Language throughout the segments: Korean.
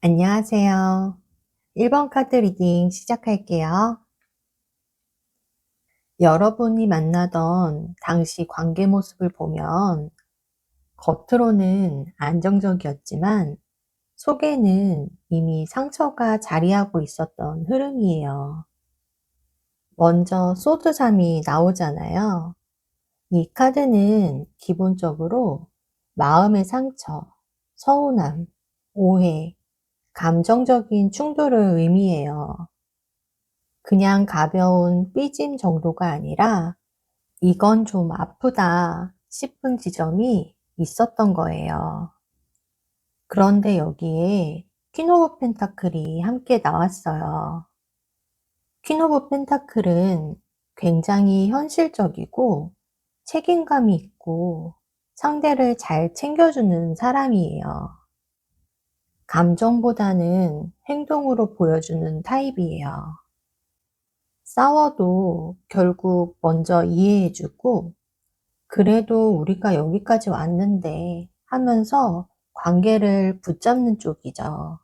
안녕하세요. 1번 카드 리딩 시작할게요. 여러분이 만나던 당시 관계 모습을 보면 겉으로는 안정적이었지만 속에는 이미 상처가 자리하고 있었던 흐름이에요. 먼저 소드삼이 나오잖아요. 이 카드는 기본적으로 마음의 상처, 서운함, 오해, 감정적인 충돌을 의미해요. 그냥 가벼운 삐짐 정도가 아니라 '이건 좀 아프다.' 싶은 지점이 있었던 거예요. 그런데 여기에 퀸 오브 펜타클이 함께 나왔어요. 퀸 오브 펜타클은 굉장히 현실적이고 책임감이 있고 상대를 잘 챙겨주는 사람이에요. 감정보다는 행동으로 보여주는 타입이에요. 싸워도 결국 먼저 이해해 주고 "그래도 우리가 여기까지 왔는데." 하면서 관계를 붙잡는 쪽이죠.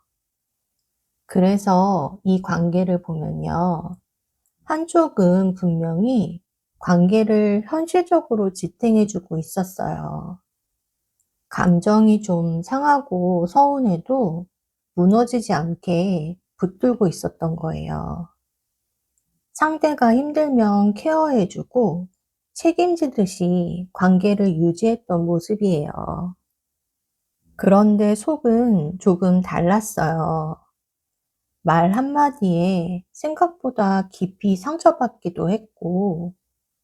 그래서 이 관계를 보면요. 한쪽은 분명히 관계를 현실적으로 지탱해 주고 있었어요. 감정이 좀 상하고 서운해도 무너지지 않게 붙들고 있었던 거예요. 상대가 힘들면 케어해 주고 책임지듯이 관계를 유지했던 모습이에요. 그런데 속은 조금 달랐어요. 말 한마디에 생각보다 깊이 상처받기도 했고,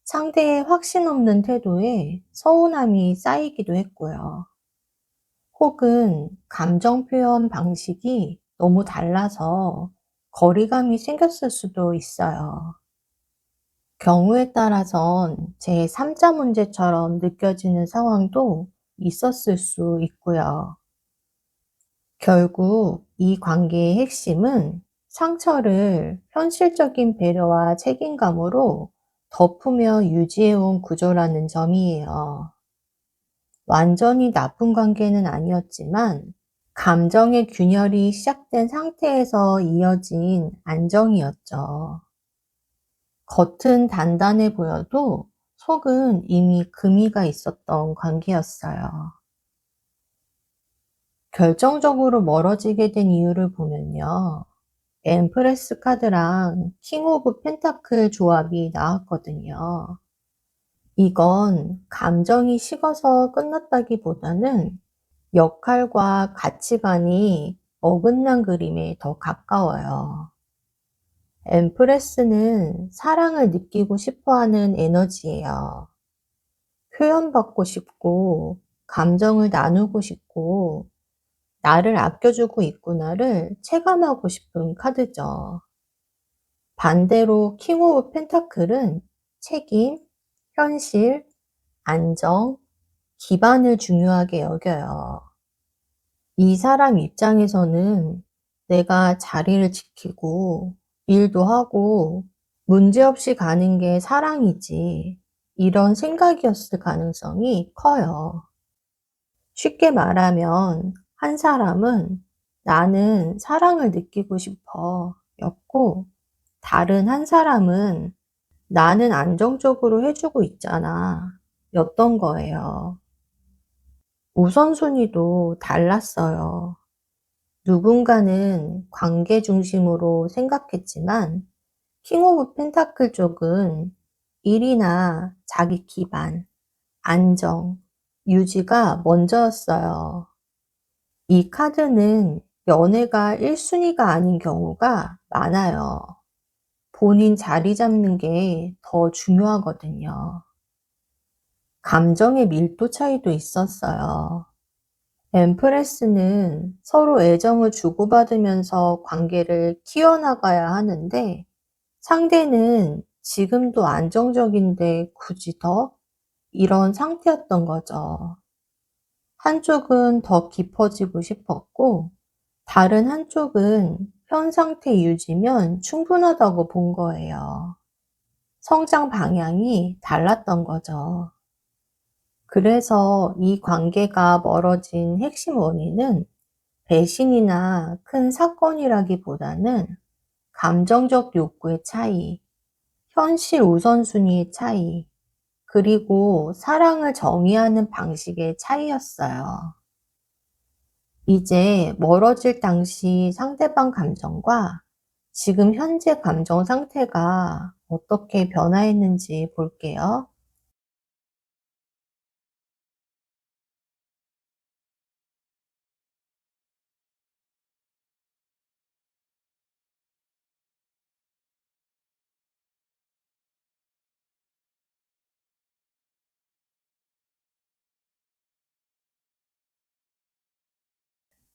상대의 확신 없는 태도에 서운함이 쌓이기도 했고요. 혹은 감정 표현 방식이 너무 달라서 거리감이 생겼을 수도 있어요. 경우에 따라선 제3자 문제처럼 느껴지는 상황도 있었을 수 있고요. 결국 이 관계의 핵심은 상처를 현실적인 배려와 책임감으로 덮으며 유지해온 구조라는 점이에요. 완전히 나쁜 관계는 아니었지만 감정의 균열이 시작된 상태에서 이어진 안정이었죠. 겉은 단단해 보여도 속은 이미 금이가 있었던 관계였어요. 결정적으로 멀어지게 된 이유를 보면요. 엠프레스 카드랑 킹 오브 펜타클 조합이 나왔거든요. 이건 감정이 식어서 끝났다기보다는 역할과 가치관이 어긋난 그림에 더 가까워요. 엠프레스는 사랑을 느끼고 싶어 하는 에너지예요. 표현받고 싶고, 감정을 나누고 싶고, 나를 아껴주고 있구나를 체감하고 싶은 카드죠. 반대로 킹 오브 펜타클은 책임, 현실, 안정, 기반을 중요하게 여겨요. 이 사람 입장에서는 내가 자리를 지키고 일도 하고 문제없이 가는 게 사랑이지, 이런 생각이었을 가능성이 커요. 쉽게 말하면 한 사람은 나는 사랑을 느끼고 싶어 였고, 다른 한 사람은 나는 안정적으로 해주고 있잖아 였던 거예요. 우선순위도 달랐어요. 누군가는 관계 중심으로 생각했지만 킹 오브 펜타클 쪽은 일이나 자기 기반, 안정, 유지가 먼저였어요. 이 카드는 연애가 1순위가 아닌 경우가 많아요. 본인 자리 잡는 게 더 중요하거든요. 감정의 밀도 차이도 있었어요. 엠프레스는 서로 애정을 주고받으면서 관계를 키워나가야 하는데, 상대는 지금도 안정적인데 굳이 더? 이런 상태였던 거죠. 한쪽은 더 깊어지고 싶었고, 다른 한쪽은 현 상태 유지면 충분하다고 본 거예요. 성장 방향이 달랐던 거죠. 그래서 이 관계가 멀어진 핵심 원인은 배신이나 큰 사건이라기보다는 감정적 욕구의 차이, 현실 우선순위의 차이, 그리고 사랑을 정의하는 방식의 차이였어요. 이제 멀어질 당시 상대방 감정과 지금 현재 감정 상태가 어떻게 변화했는지 볼게요.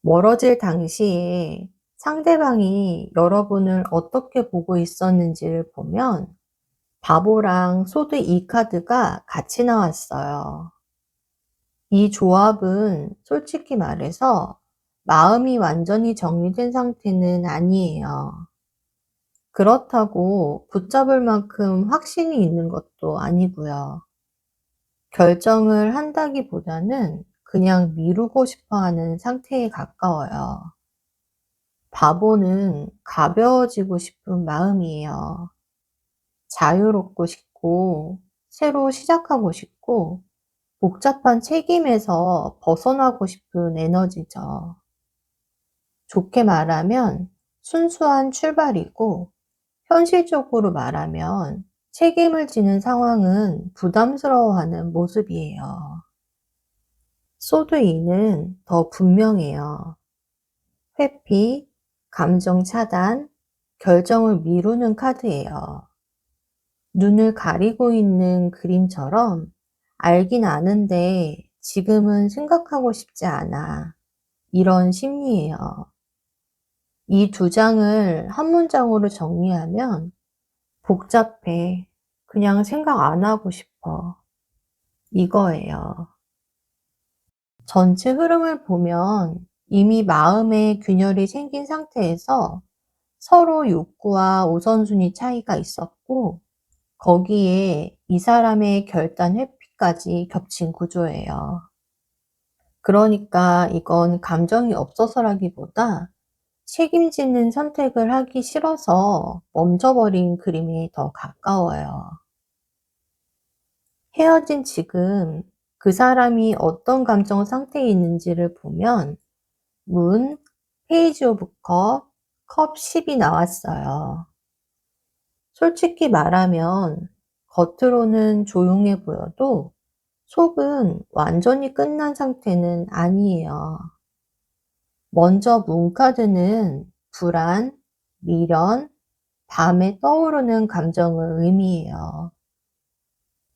멀어질 당시에 상대방이 여러분을 어떻게 보고 있었는지를 보면 바보랑 소드 이 카드가 같이 나왔어요. 이 조합은 솔직히 말해서 마음이 완전히 정리된 상태는 아니에요. 그렇다고 붙잡을 만큼 확신이 있는 것도 아니고요. 결정을 한다기보다는 그냥 미루고 싶어 하는 상태에 가까워요. 바보는 가벼워지고 싶은 마음이에요. 자유롭고 싶고, 새로 시작하고 싶고, 복잡한 책임에서 벗어나고 싶은 에너지죠. 좋게 말하면 순수한 출발이고, 현실적으로 말하면 책임을 지는 상황은 부담스러워하는 모습이에요. 소드 2는 더 분명해요. 회피, 감정 차단, 결정을 미루는 카드예요. 눈을 가리고 있는 그림처럼 알긴 아는데 지금은 생각하고 싶지 않아. 이런 심리예요. 이 두 장을 한 문장으로 정리하면 복잡해. 그냥 생각 안 하고 싶어. 이거예요. 전체 흐름을 보면 이미 마음의 균열이 생긴 상태에서 서로 욕구와 우선순위 차이가 있었고, 거기에 이 사람의 결단 회피까지 겹친 구조예요. 그러니까 이건 감정이 없어서라기보다 책임지는 선택을 하기 싫어서 멈춰버린 그림이 더 가까워요. 헤어진 지금 그 사람이 어떤 감정 상태에 있는지를 보면 문, 페이지 오브 컵, 컵 10이 나왔어요. 솔직히 말하면 겉으로는 조용해 보여도 속은 완전히 끝난 상태는 아니에요. 먼저 문카드는 불안, 미련, 밤에 떠오르는 감정을 의미해요.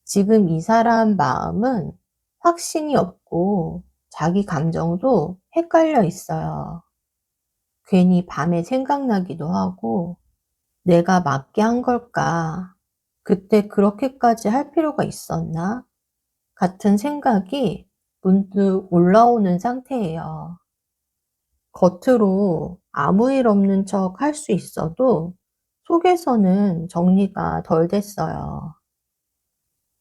지금 이 사람 마음은 확신이 없고 자기 감정도 헷갈려 있어요. 괜히 밤에 생각나기도 하고, 내가 맞게 한 걸까? 그때 그렇게까지 할 필요가 있었나? 같은 생각이 문득 올라오는 상태예요. 겉으로 아무 일 없는 척 할 수 있어도 속에서는 정리가 덜 됐어요.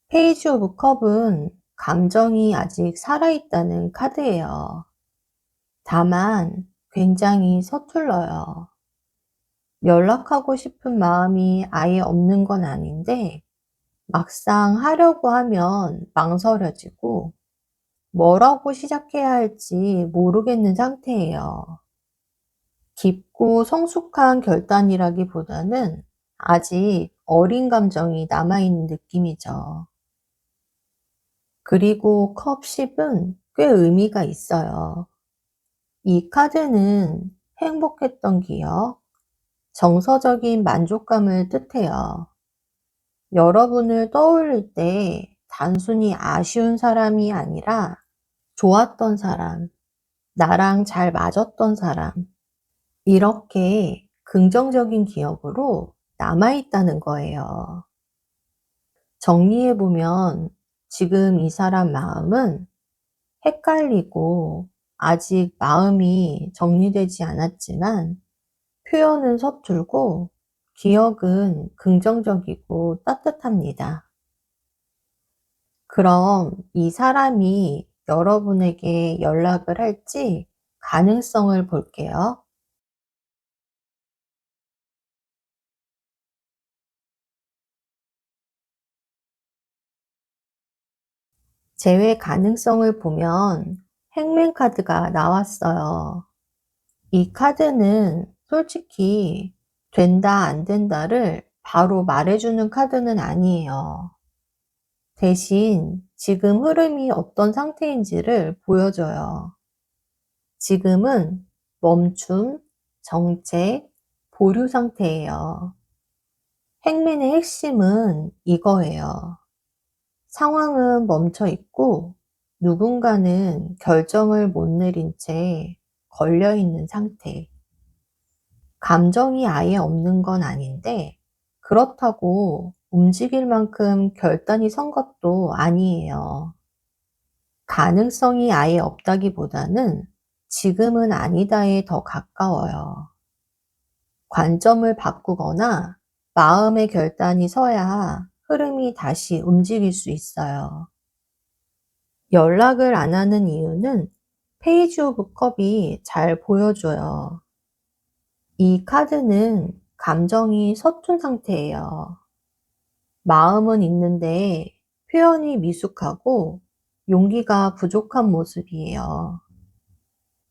페이지 오브 컵은 감정이 아직 살아있다는 카드예요. 다만 굉장히 서툴러요. 연락하고 싶은 마음이 아예 없는 건 아닌데 막상 하려고 하면 망설여지고 뭐라고 시작해야 할지 모르겠는 상태예요. 깊고 성숙한 결단이라기보다는 아직 어린 감정이 남아있는 느낌이죠. 그리고 컵 10은 꽤 의미가 있어요. 이 카드는 행복했던 기억, 정서적인 만족감을 뜻해요. 여러분을 떠올릴 때 단순히 아쉬운 사람이 아니라 좋았던 사람, 나랑 잘 맞았던 사람, 이렇게 긍정적인 기억으로 남아있다는 거예요. 정리해보면 지금 이 사람 마음은 헷갈리고 아직 마음이 정리되지 않았지만 표현은 서툴고 기억은 긍정적이고 따뜻합니다. 그럼 이 사람이 여러분에게 연락을 할지 가능성을 볼게요. 제외 가능성을 보면 행맨 카드가 나왔어요. 이 카드는 솔직히 된다, 안 된다를 바로 말해주는 카드는 아니에요. 대신 지금 흐름이 어떤 상태인지를 보여줘요. 지금은 멈춤, 정체, 보류 상태예요. 행맨의 핵심은 이거예요. 상황은 멈춰 있고 누군가는 결정을 못 내린 채 걸려 있는 상태. 감정이 아예 없는 건 아닌데 그렇다고 움직일 만큼 결단이 선 것도 아니에요. 가능성이 아예 없다기보다는 지금은 아니다에 더 가까워요. 관점을 바꾸거나 마음의 결단이 서야 흐름이 다시 움직일 수 있어요. 연락을 안 하는 이유는 페이지 오브 컵이 잘 보여줘요. 이 카드는 감정이 서툰 상태예요. 마음은 있는데 표현이 미숙하고 용기가 부족한 모습이에요.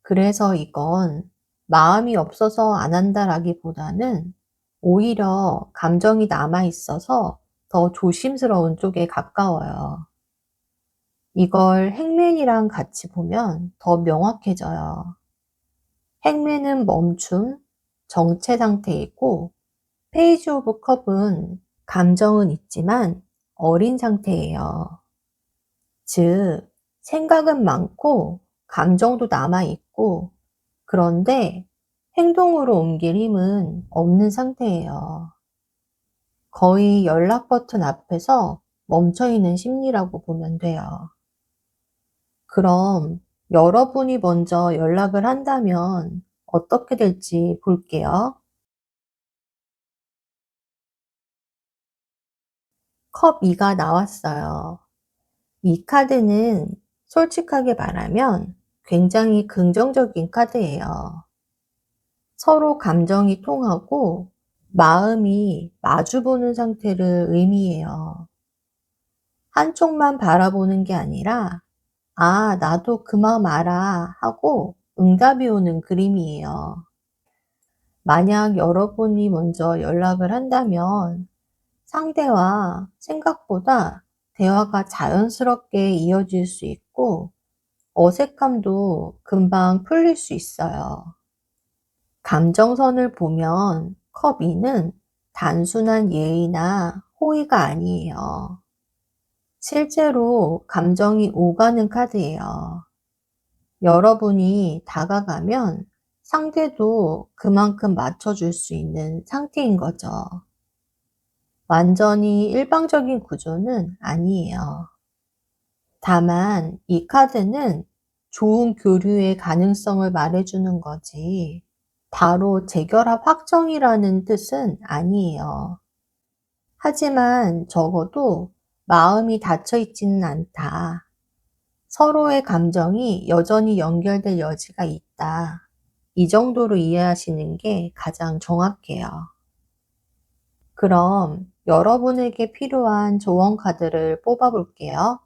그래서 이건 마음이 없어서 안 한다라기보다는 오히려 감정이 남아 있어서 더 조심스러운 쪽에 가까워요. 이걸 행맨이랑 같이 보면 더 명확해져요. 행맨은 멈춤, 정체 상태이고 페이지 오브 컵은 감정은 있지만 어린 상태예요. 즉, 생각은 많고 감정도 남아있고 그런데 행동으로 옮길 힘은 없는 상태예요. 거의 연락 버튼 앞에서 멈춰있는 심리라고 보면 돼요. 그럼 여러분이 먼저 연락을 한다면 어떻게 될지 볼게요. 컵 2가 나왔어요. 이 카드는 솔직하게 말하면 굉장히 긍정적인 카드예요. 서로 감정이 통하고 마음이 마주보는 상태를 의미해요. 한쪽만 바라보는 게 아니라 아, 나도 그 마음 알아 하고 응답이 오는 그림이에요. 만약 여러분이 먼저 연락을 한다면 상대와 생각보다 대화가 자연스럽게 이어질 수 있고 어색함도 금방 풀릴 수 있어요. 감정선을 보면 컵 2는 단순한 예의나 호의가 아니에요. 실제로 감정이 오가는 카드예요. 여러분이 다가가면 상대도 그만큼 맞춰줄 수 있는 상태인 거죠. 완전히 일방적인 구조는 아니에요. 다만 이 카드는 좋은 교류의 가능성을 말해주는 거지 바로 재결합 확정이라는 뜻은 아니에요. 하지만 적어도 마음이 닫혀 있지는 않다. 서로의 감정이 여전히 연결될 여지가 있다. 이 정도로 이해하시는 게 가장 정확해요. 그럼 여러분에게 필요한 조언 카드를 뽑아 볼게요.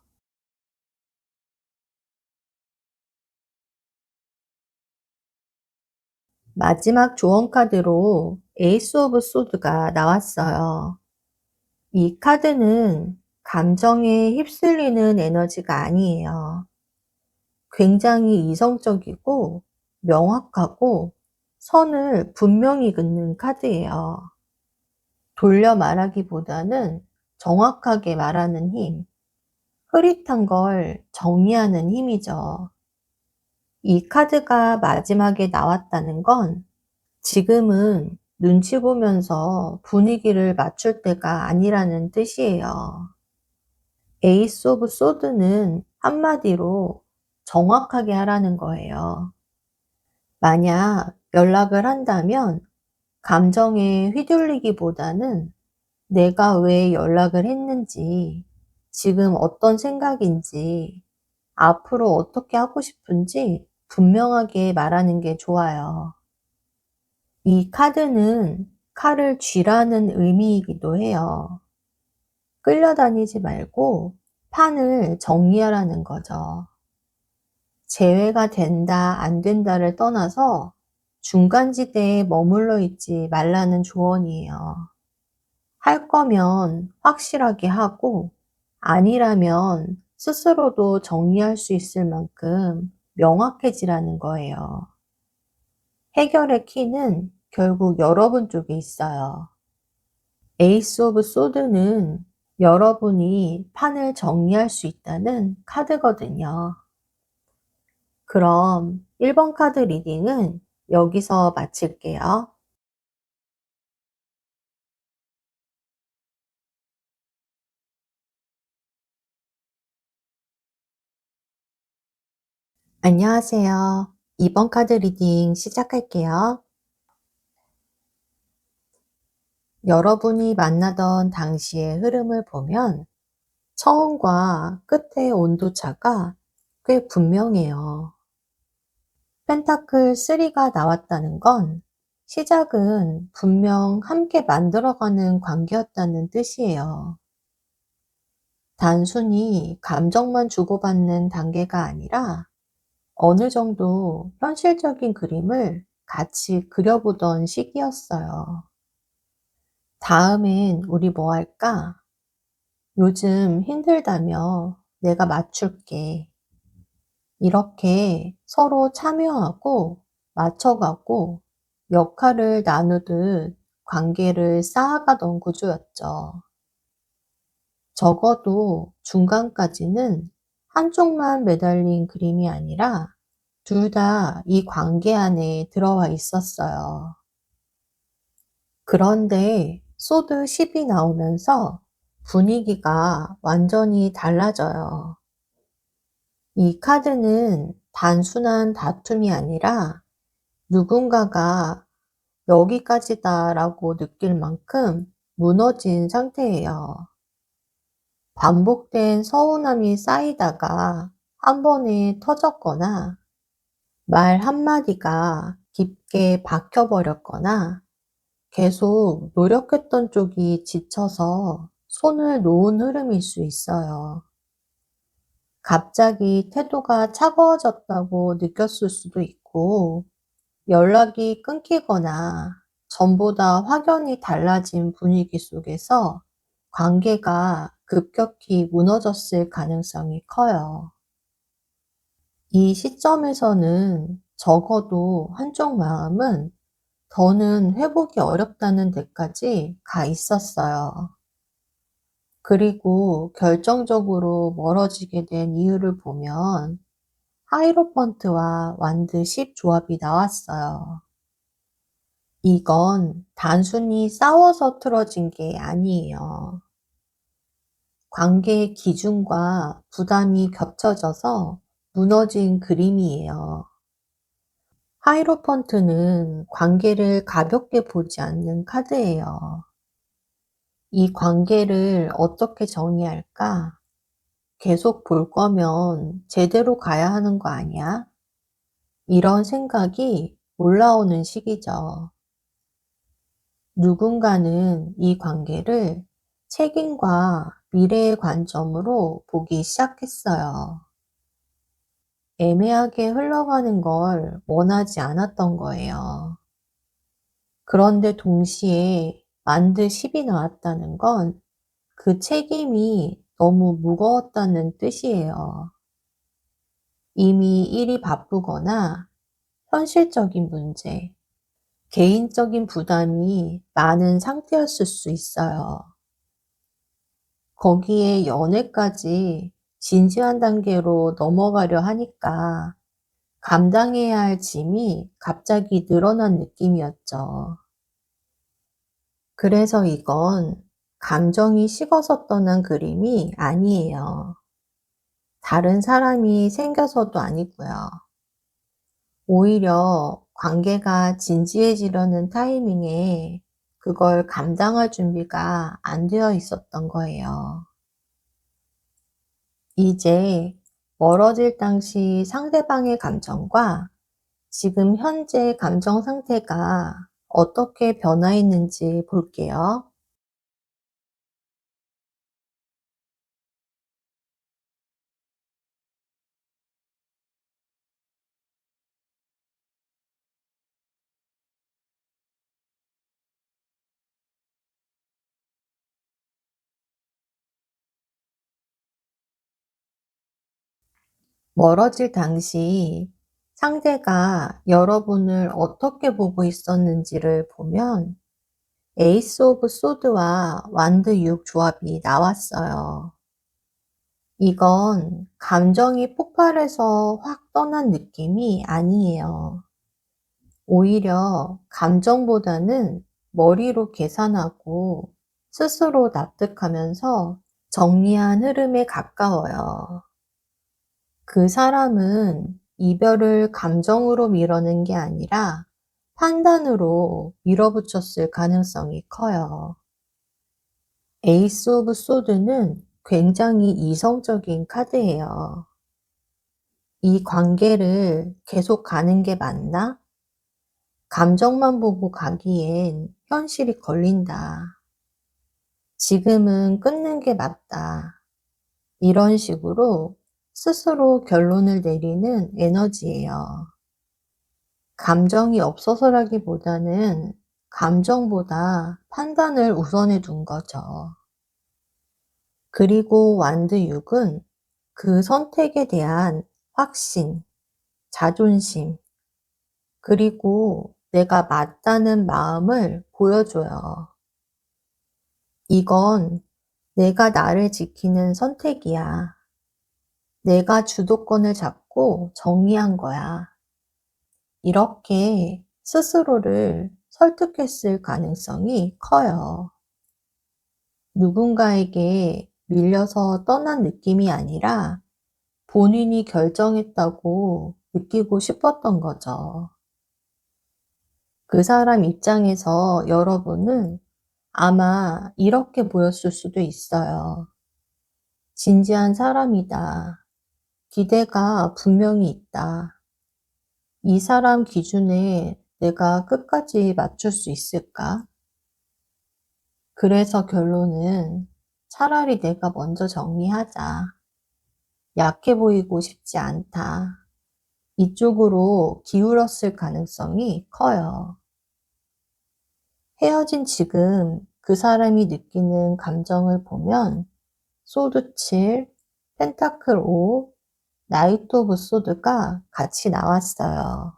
마지막 조언 카드로 에이스 오브 소드가 나왔어요. 이 카드는 감정에 휩쓸리는 에너지가 아니에요. 굉장히 이성적이고 명확하고 선을 분명히 긋는 카드예요. 돌려 말하기보다는 정확하게 말하는 힘, 흐릿한 걸 정리하는 힘이죠. 이 카드가 마지막에 나왔다는 건 지금은 눈치 보면서 분위기를 맞출 때가 아니라는 뜻이에요. 에이스 오브 소드는 한마디로 정확하게 하라는 거예요. 만약 연락을 한다면 감정에 휘둘리기보다는 내가 왜 연락을 했는지, 지금 어떤 생각인지, 앞으로 어떻게 하고 싶은지 분명하게 말하는 게 좋아요. 이 카드는 칼을 쥐라는 의미이기도 해요. 끌려다니지 말고 판을 정리하라는 거죠. 재회가 된다, 안 된다를 떠나서 중간지대에 머물러 있지 말라는 조언이에요. 할 거면 확실하게 하고, 아니라면 스스로도 정리할 수 있을 만큼 명확해지라는 거예요. 해결의 키는 결국 여러분 쪽에 있어요. 에이스 오브 소드는 여러분이 판을 정리할 수 있다는 카드거든요. 그럼 1번 카드 리딩은 여기서 마칠게요. 안녕하세요. 2번 카드 리딩 시작할게요. 여러분이 만나던 당시의 흐름을 보면 처음과 끝의 온도차가 꽤 분명해요. 펜타클 3가 나왔다는 건 시작은 분명 함께 만들어가는 관계였다는 뜻이에요. 단순히 감정만 주고받는 단계가 아니라 어느 정도 현실적인 그림을 같이 그려보던 시기였어요. 다음엔 우리 뭐 할까? 요즘 힘들다며 내가 맞출게. 이렇게 서로 참여하고 맞춰가고 역할을 나누듯 관계를 쌓아가던 구조였죠. 적어도 중간까지는 한쪽만 매달린 그림이 아니라 둘 다 이 관계 안에 들어와 있었어요. 그런데 소드 10이 나오면서 분위기가 완전히 달라져요. 이 카드는 단순한 다툼이 아니라 누군가가 여기까지다라고 느낄 만큼 무너진 상태예요. 반복된 서운함이 쌓이다가 한 번에 터졌거나 말 한마디가 깊게 박혀버렸거나 계속 노력했던 쪽이 지쳐서 손을 놓은 흐름일 수 있어요. 갑자기 태도가 차가워졌다고 느꼈을 수도 있고, 연락이 끊기거나 전보다 확연히 달라진 분위기 속에서 관계가 급격히 무너졌을 가능성이 커요. 이 시점에서는 적어도 한쪽 마음은 더는 회복이 어렵다는 데까지 가 있었어요. 그리고 결정적으로 멀어지게 된 이유를 보면 하이로펀트와 완드 10 조합이 나왔어요. 이건 단순히 싸워서 틀어진 게 아니에요. 관계의 기준과 부담이 겹쳐져서 무너진 그림이에요. 하이로펀트는 관계를 가볍게 보지 않는 카드예요. 이 관계를 어떻게 정의할까? 계속 볼 거면 제대로 가야 하는 거 아니야? 이런 생각이 올라오는 시기죠. 누군가는 이 관계를 책임과 미래의 관점으로 보기 시작했어요. 애매하게 흘러가는 걸 원하지 않았던 거예요. 그런데 동시에 만드 10이 나왔다는 건 그 책임이 너무 무거웠다는 뜻이에요. 이미 일이 바쁘거나 현실적인 문제, 개인적인 부담이 많은 상태였을 수 있어요. 거기에 연애까지 진지한 단계로 넘어가려 하니까 감당해야 할 짐이 갑자기 늘어난 느낌이었죠. 그래서 이건 감정이 식어서 떠난 그림이 아니에요. 다른 사람이 생겨서도 아니고요. 오히려 관계가 진지해지려는 타이밍에 그걸 감당할 준비가 안 되어 있었던 거예요. 이제 멀어질 당시 상대방의 감정과 지금 현재 감정 상태가 어떻게 변화했는지 볼게요. 멀어질 당시 상대가 여러분을 어떻게 보고 있었는지를 보면 에이스 오브 소드와 완드 6 조합이 나왔어요. 이건 감정이 폭발해서 확 떠난 느낌이 아니에요. 오히려 감정보다는 머리로 계산하고 스스로 납득하면서 정리한 흐름에 가까워요. 그 사람은 이별을 감정으로 밀어낸 게 아니라 판단으로 밀어붙였을 가능성이 커요. 에이스 오브 소드는 굉장히 이성적인 카드예요. 이 관계를 계속 가는 게 맞나? 감정만 보고 가기엔 현실이 걸린다. 지금은 끊는 게 맞다. 이런 식으로 스스로 결론을 내리는 에너지예요. 감정이 없어서라기보다는 감정보다 판단을 우선해 둔 거죠. 그리고 완드 6은 그 선택에 대한 확신, 자존심, 그리고 내가 맞다는 마음을 보여줘요. 이건 내가 나를 지키는 선택이야. 내가 주도권을 잡고 정리한 거야. 이렇게 스스로를 설득했을 가능성이 커요. 누군가에게 밀려서 떠난 느낌이 아니라 본인이 결정했다고 느끼고 싶었던 거죠. 그 사람 입장에서 여러분은 아마 이렇게 보였을 수도 있어요. 진지한 사람이다. 기대가 분명히 있다. 이 사람 기준에 내가 끝까지 맞출 수 있을까? 그래서 결론은 차라리 내가 먼저 정리하자. 약해 보이고 싶지 않다. 이쪽으로 기울었을 가능성이 커요. 헤어진 지금 그 사람이 느끼는 감정을 보면 소드 7, 펜타클 5, 나이트 오브 소드가 같이 나왔어요.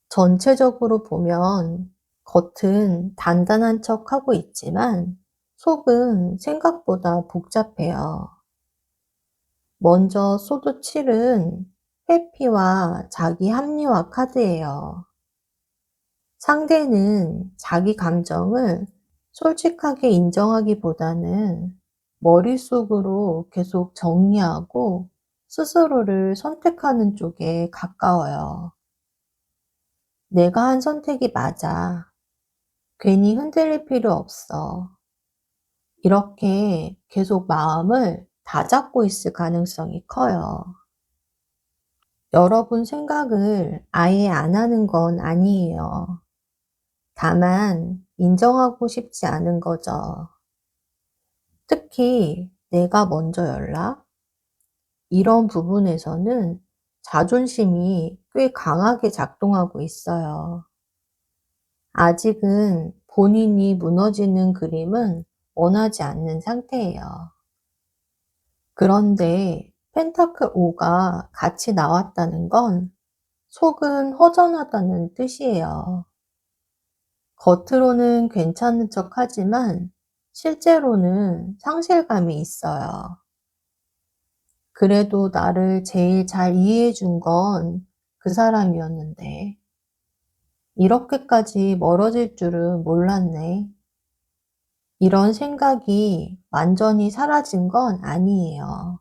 전체적으로 보면 겉은 단단한 척 하고 있지만 속은 생각보다 복잡해요. 먼저 소드 7은 회피와 자기 합리화 카드예요. 상대는 자기 감정을 솔직하게 인정하기보다는 머릿속으로 계속 정리하고 스스로를 선택하는 쪽에 가까워요. 내가 한 선택이 맞아. 괜히 흔들릴 필요 없어. 이렇게 계속 마음을 다잡고 있을 가능성이 커요. 여러분 생각을 아예 안 하는 건 아니에요. 다만 인정하고 싶지 않은 거죠. 특히 내가 먼저 연락? 이런 부분에서는 자존심이 꽤 강하게 작동하고 있어요. 아직은 본인이 무너지는 그림은 원하지 않는 상태예요. 그런데 펜타클 5가 같이 나왔다는 건 속은 허전하다는 뜻이에요. 겉으로는 괜찮은 척 하지만 실제로는 상실감이 있어요. 그래도 나를 제일 잘 이해해 준 건 그 사람이었는데, 이렇게까지 멀어질 줄은 몰랐네. 이런 생각이 완전히 사라진 건 아니에요.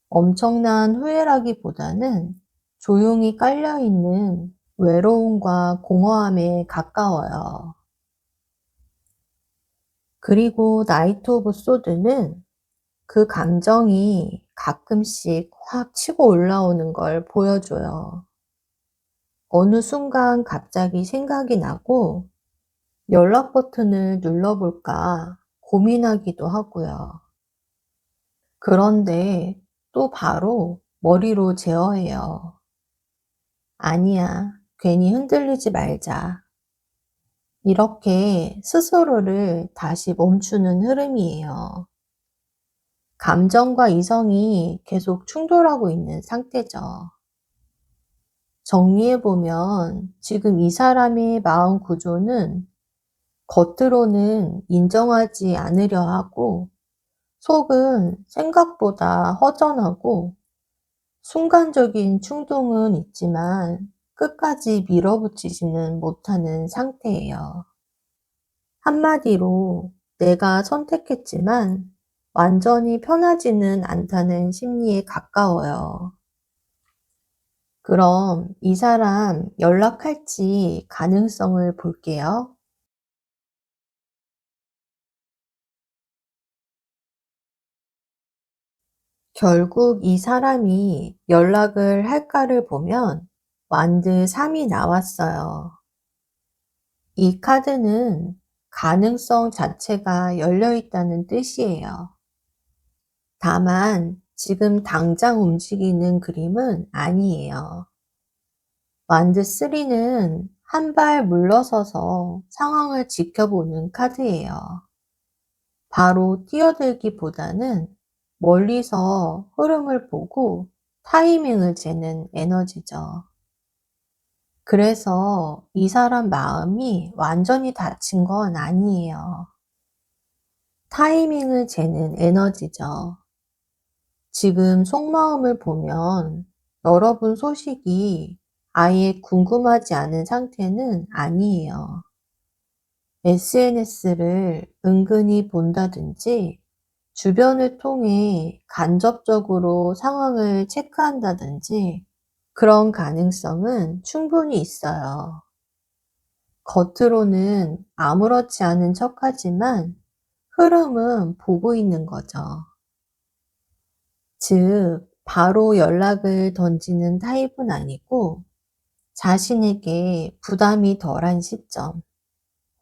엄청난 후회라기보다는 조용히 깔려있는 외로움과 공허함에 가까워요. 그리고 나이트 오브 소드는 그 감정이 가끔씩 확 치고 올라오는 걸 보여줘요. 어느 순간 갑자기 생각이 나고 연락 버튼을 눌러볼까 고민하기도 하고요. 그런데 또 바로 머리로 제어해요. 아니야, 괜히 흔들리지 말자. 이렇게 스스로를 다시 멈추는 흐름이에요. 감정과 이성이 계속 충돌하고 있는 상태죠. 정리해보면 지금 이 사람의 마음 구조는 겉으로는 인정하지 않으려 하고 속은 생각보다 허전하고 순간적인 충동은 있지만 끝까지 밀어붙이지는 못하는 상태예요. 한마디로 내가 선택했지만 완전히 편하지는 않다는 심리에 가까워요. 그럼 이 사람 연락할지 가능성을 볼게요. 결국 이 사람이 연락을 할까를 보면 완드 3이 나왔어요. 이 카드는 가능성 자체가 열려 있다는 뜻이에요. 다만 지금 당장 움직이는 그림은 아니에요. 완드 3는 한 발 물러서서 상황을 지켜보는 카드예요. 바로 뛰어들기보다는 멀리서 흐름을 보고 타이밍을 재는 에너지죠. 그래서 이 사람 마음이 완전히 닫힌 건 아니에요. 타이밍을 재는 에너지죠. 지금 속마음을 보면 여러분 소식이 아예 궁금하지 않은 상태는 아니에요. SNS를 은근히 본다든지 주변을 통해 간접적으로 상황을 체크한다든지 그런 가능성은 충분히 있어요. 겉으로는 아무렇지 않은 척하지만 흐름은 보고 있는 거죠. 즉, 바로 연락을 던지는 타입은 아니고 자신에게 부담이 덜한 시점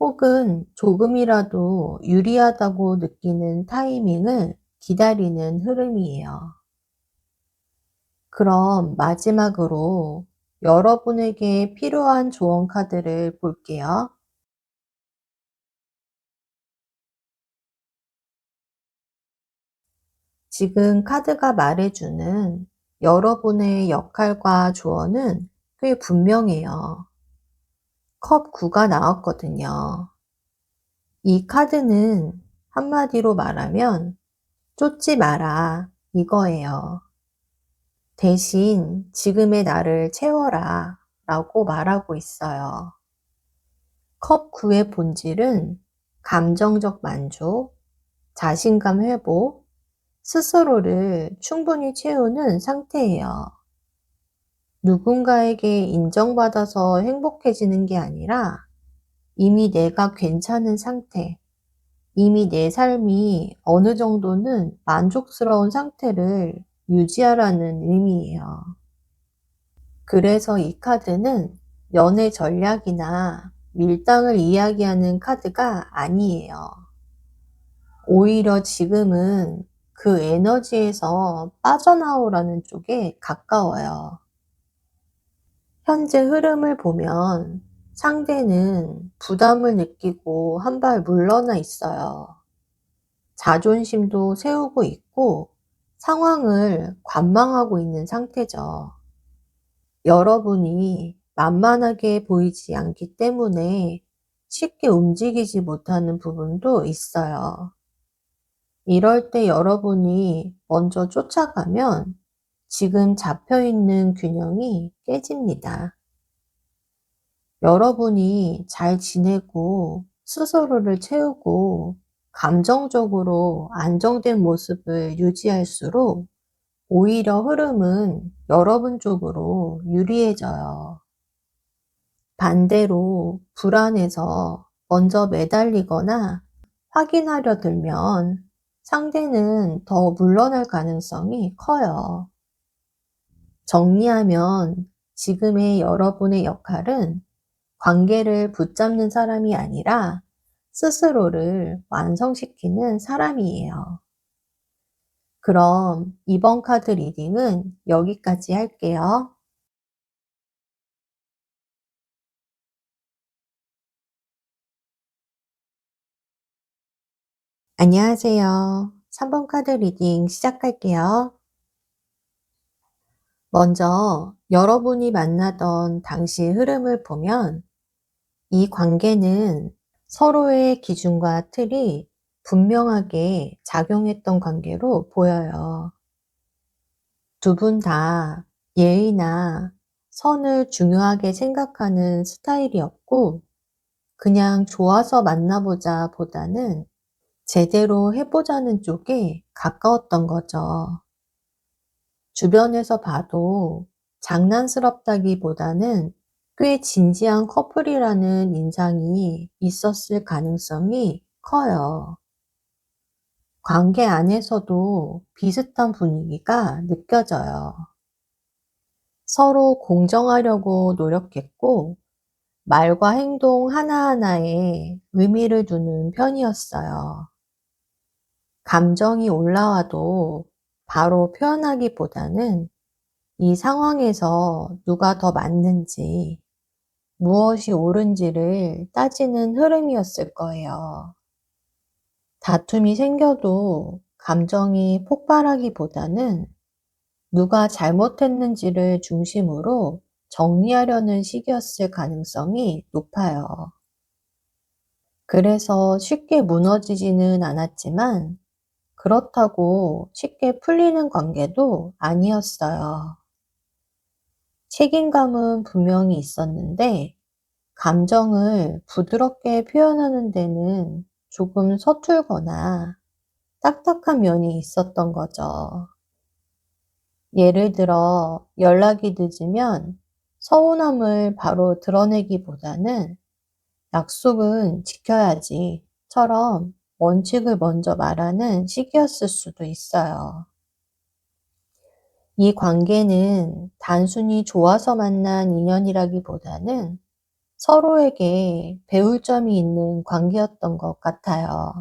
혹은 조금이라도 유리하다고 느끼는 타이밍을 기다리는 흐름이에요. 그럼 마지막으로 여러분에게 필요한 조언 카드를 볼게요. 지금 카드가 말해주는 여러분의 역할과 조언은 꽤 분명해요. 컵 9가 나왔거든요. 이 카드는 한마디로 말하면 쫓지 마라 이거예요. 대신 지금의 나를 채워라 라고 말하고 있어요. 컵 9의 본질은 감정적 만족, 자신감 회복, 스스로를 충분히 채우는 상태예요. 누군가에게 인정받아서 행복해지는 게 아니라 이미 내가 괜찮은 상태, 이미 내 삶이 어느 정도는 만족스러운 상태를 유지하라는 의미예요. 그래서 이 카드는 연애 전략이나 밀당을 이야기하는 카드가 아니에요. 오히려 지금은 그 에너지에서 빠져나오라는 쪽에 가까워요. 현재 흐름을 보면 상대는 부담을 느끼고 한 발 물러나 있어요. 자존심도 세우고 있고 상황을 관망하고 있는 상태죠. 여러분이 만만하게 보이지 않기 때문에 쉽게 움직이지 못하는 부분도 있어요. 이럴 때 여러분이 먼저 쫓아가면 지금 잡혀있는 균형이 깨집니다. 여러분이 잘 지내고 스스로를 채우고 감정적으로 안정된 모습을 유지할수록 오히려 흐름은 여러분 쪽으로 유리해져요. 반대로 불안해서 먼저 매달리거나 확인하려 들면 상대는 더 물러날 가능성이 커요. 정리하면 지금의 여러분의 역할은 관계를 붙잡는 사람이 아니라 스스로를 완성시키는 사람이에요. 그럼 이번 카드 리딩은 여기까지 할게요. 안녕하세요. 3번 카드 리딩 시작할게요. 먼저 여러분이 만나던 당시의 흐름을 보면 이 관계는 서로의 기준과 틀이 분명하게 작용했던 관계로 보여요. 두 분 다 예의나 선을 중요하게 생각하는 스타일이었고, 그냥 좋아서 만나보자 보다는 제대로 해보자는 쪽에 가까웠던 거죠. 주변에서 봐도 장난스럽다기보다는 꽤 진지한 커플이라는 인상이 있었을 가능성이 커요. 관계 안에서도 비슷한 분위기가 느껴져요. 서로 공정하려고 노력했고, 말과 행동 하나하나에 의미를 두는 편이었어요. 감정이 올라와도 바로 표현하기보다는 이 상황에서 누가 더 맞는지, 무엇이 옳은지를 따지는 흐름이었을 거예요. 다툼이 생겨도 감정이 폭발하기보다는 누가 잘못했는지를 중심으로 정리하려는 시기였을 가능성이 높아요. 그래서 쉽게 무너지지는 않았지만 그렇다고 쉽게 풀리는 관계도 아니었어요. 책임감은 분명히 있었는데 감정을 부드럽게 표현하는 데는 조금 서툴거나 딱딱한 면이 있었던 거죠. 예를 들어 연락이 늦으면 서운함을 바로 드러내기보다는 약속은 지켜야지처럼 원칙을 먼저 말하는 시기였을 수도 있어요. 이 관계는 단순히 좋아서 만난 인연이라기보다는 서로에게 배울 점이 있는 관계였던 것 같아요.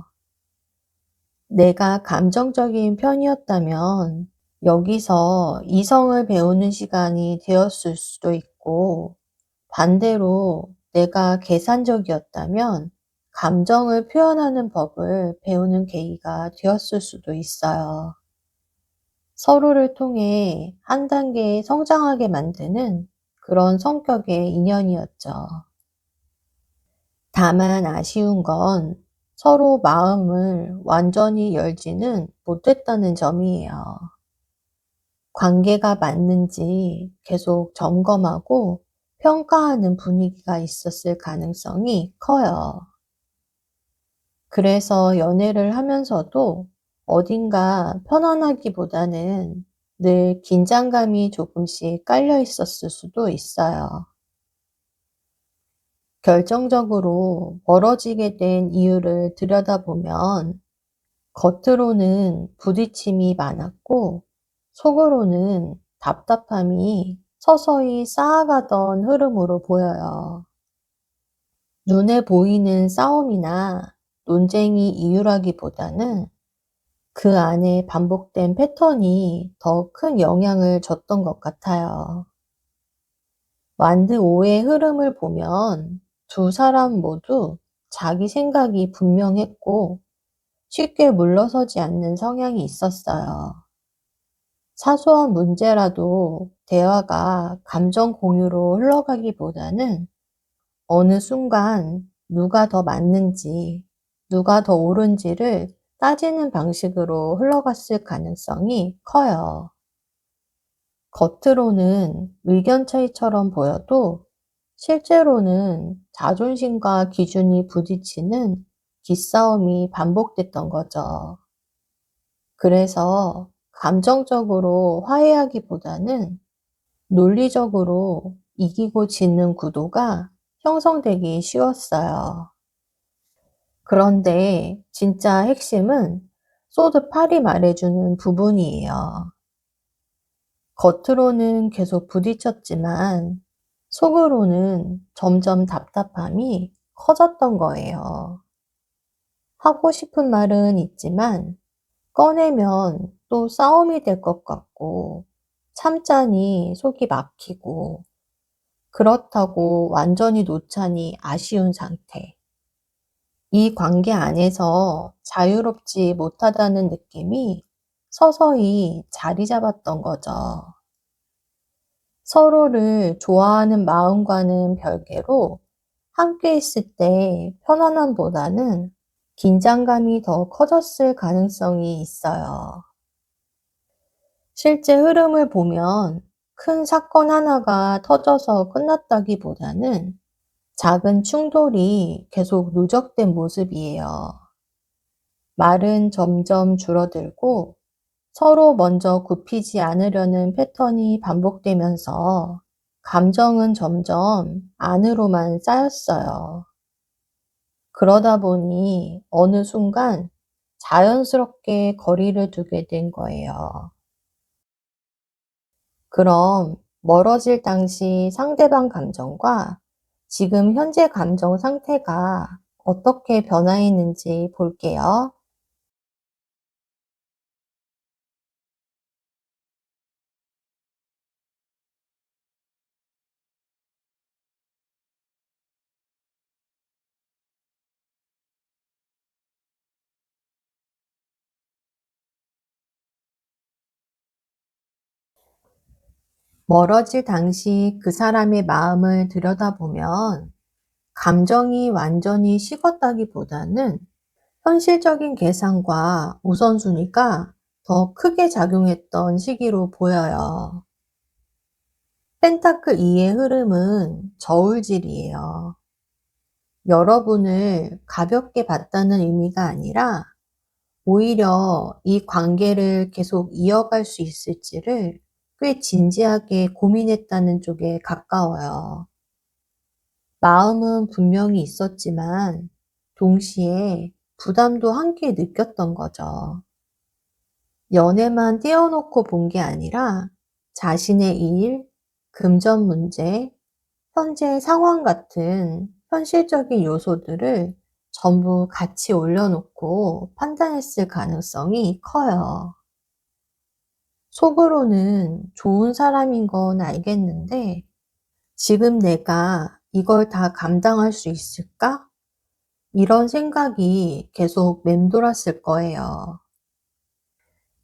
내가 감정적인 편이었다면 여기서 이성을 배우는 시간이 되었을 수도 있고, 반대로 내가 계산적이었다면 감정을 표현하는 법을 배우는 계기가 되었을 수도 있어요. 서로를 통해 한 단계 성장하게 만드는 그런 성격의 인연이었죠. 다만 아쉬운 건 서로 마음을 완전히 열지는 못했다는 점이에요. 관계가 맞는지 계속 점검하고 평가하는 분위기가 있었을 가능성이 커요. 그래서 연애를 하면서도 어딘가 편안하기보다는 늘 긴장감이 조금씩 깔려 있었을 수도 있어요. 결정적으로 멀어지게 된 이유를 들여다보면 겉으로는 부딪힘이 많았고 속으로는 답답함이 서서히 쌓아가던 흐름으로 보여요. 눈에 보이는 싸움이나 논쟁이 이유라기보다는 그 안에 반복된 패턴이 더 큰 영향을 줬던 것 같아요. 완드 5의 흐름을 보면 두 사람 모두 자기 생각이 분명했고 쉽게 물러서지 않는 성향이 있었어요. 사소한 문제라도 대화가 감정 공유로 흘러가기보다는 어느 순간 누가 더 맞는지, 누가 더 옳은지를 따지는 방식으로 흘러갔을 가능성이 커요. 겉으로는 의견 차이처럼 보여도 실제로는 자존심과 기준이 부딪히는 기싸움이 반복됐던 거죠. 그래서 감정적으로 화해하기보다는 논리적으로 이기고 지는 구도가 형성되기 쉬웠어요. 그런데 진짜 핵심은 소드 팔이 말해주는 부분이에요. 겉으로는 계속 부딪혔지만 속으로는 점점 답답함이 커졌던 거예요. 하고 싶은 말은 있지만 꺼내면 또 싸움이 될 것 같고 참자니 속이 막히고 그렇다고 완전히 놓자니 아쉬운 상태. 이 관계 안에서 자유롭지 못하다는 느낌이 서서히 자리 잡았던 거죠. 서로를 좋아하는 마음과는 별개로 함께 있을 때 편안함보다는 긴장감이 더 커졌을 가능성이 있어요. 실제 흐름을 보면 큰 사건 하나가 터져서 끝났다기보다는 작은 충돌이 계속 누적된 모습이에요. 말은 점점 줄어들고 서로 먼저 굽히지 않으려는 패턴이 반복되면서 감정은 점점 안으로만 쌓였어요. 그러다 보니 어느 순간 자연스럽게 거리를 두게 된 거예요. 그럼 멀어질 당시 상대방 감정과 지금 현재 감정 상태가 어떻게 변화했는지 볼게요. 멀어질 당시 그 사람의 마음을 들여다보면 감정이 완전히 식었다기보다는 현실적인 계산과 우선순위가 더 크게 작용했던 시기로 보여요. 펜타클 2의 흐름은 저울질이에요. 여러분을 가볍게 봤다는 의미가 아니라 오히려 이 관계를 계속 이어갈 수 있을지를 꽤 진지하게 고민했다는 쪽에 가까워요. 마음은 분명히 있었지만 동시에 부담도 함께 느꼈던 거죠. 연애만 떼어놓고 본 게 아니라 자신의 일, 금전 문제, 현재 상황 같은 현실적인 요소들을 전부 같이 올려놓고 판단했을 가능성이 커요. 속으로는 좋은 사람인 건 알겠는데 지금 내가 이걸 다 감당할 수 있을까? 이런 생각이 계속 맴돌았을 거예요.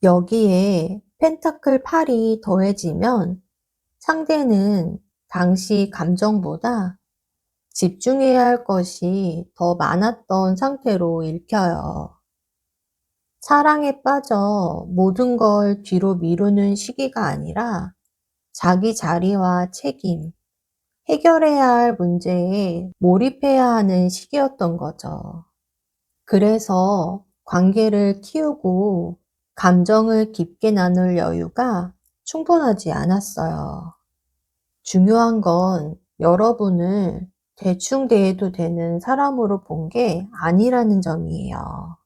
여기에 펜타클 8이 더해지면 상대는 당시 감정보다 집중해야 할 것이 더 많았던 상태로 읽혀요. 사랑에 빠져 모든 걸 뒤로 미루는 시기가 아니라 자기 자리와 책임, 해결해야 할 문제에 몰입해야 하는 시기였던 거죠. 그래서 관계를 키우고 감정을 깊게 나눌 여유가 충분하지 않았어요. 중요한 건 여러분을 대충 대해도 되는 사람으로 본 게 아니라는 점이에요.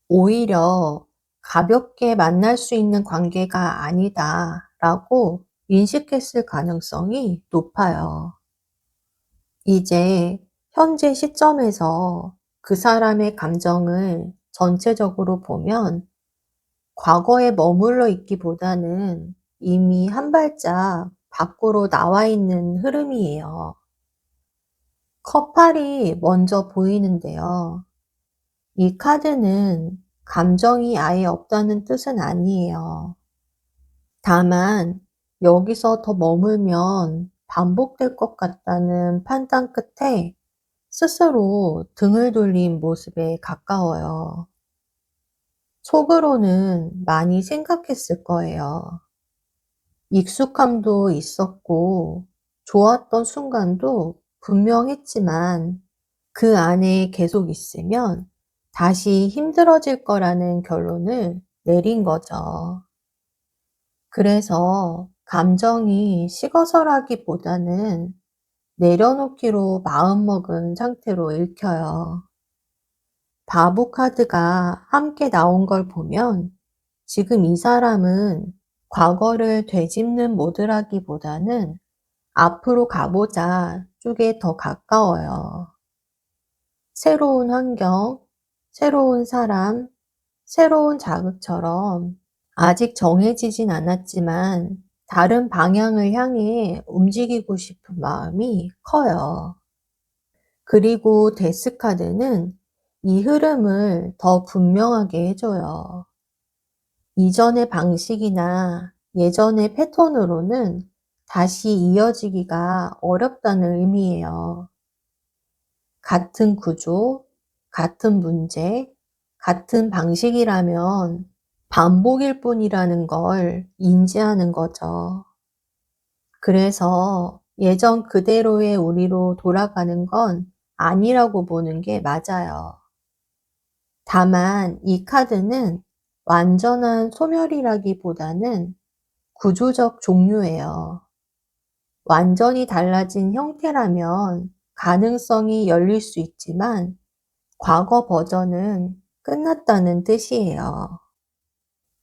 오히려 가볍게 만날 수 있는 관계가 아니다라고 인식했을 가능성이 높아요. 이제 현재 시점에서 그 사람의 감정을 전체적으로 보면 과거에 머물러 있기보다는 이미 한 발짝 밖으로 나와 있는 흐름이에요. 커팔이 먼저 보이는데요. 이 카드는 감정이 아예 없다는 뜻은 아니에요. 다만 여기서 더 머물면 반복될 것 같다는 판단 끝에 스스로 등을 돌린 모습에 가까워요. 속으로는 많이 생각했을 거예요. 익숙함도 있었고 좋았던 순간도 분명했지만 그 안에 계속 있으면 다시 힘들어질 거라는 결론을 내린 거죠. 그래서 감정이 식어서라기보다는 내려놓기로 마음먹은 상태로 읽혀요. 바보 카드가 함께 나온 걸 보면 지금 이 사람은 과거를 되짚는 모드라기보다는 앞으로 가보자 쪽에 더 가까워요. 새로운 환경, 새로운 사람, 새로운 자극처럼 아직 정해지진 않았지만 다른 방향을 향해 움직이고 싶은 마음이 커요. 그리고 데스카드는 이 흐름을 더 분명하게 해줘요. 이전의 방식이나 예전의 패턴으로는 다시 이어지기가 어렵다는 의미예요. 같은 구조, 같은 문제, 같은 방식이라면 반복일 뿐이라는 걸 인지하는 거죠. 그래서 예전 그대로의 우리로 돌아가는 건 아니라고 보는 게 맞아요. 다만 이 카드는 완전한 소멸이라기보다는 구조적 종료예요. 완전히 달라진 형태라면 가능성이 열릴 수 있지만 과거 버전은 끝났다는 뜻이에요.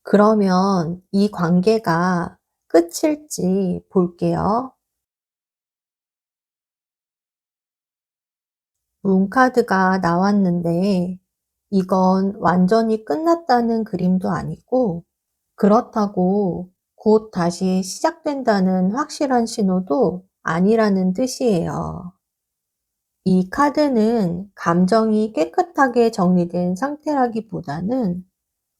그러면 이 관계가 끝일지 볼게요. 문카드가 나왔는데 이건 완전히 끝났다는 그림도 아니고 그렇다고 곧 다시 시작된다는 확실한 신호도 아니라는 뜻이에요. 이 카드는 감정이 깨끗하게 정리된 상태라기보다는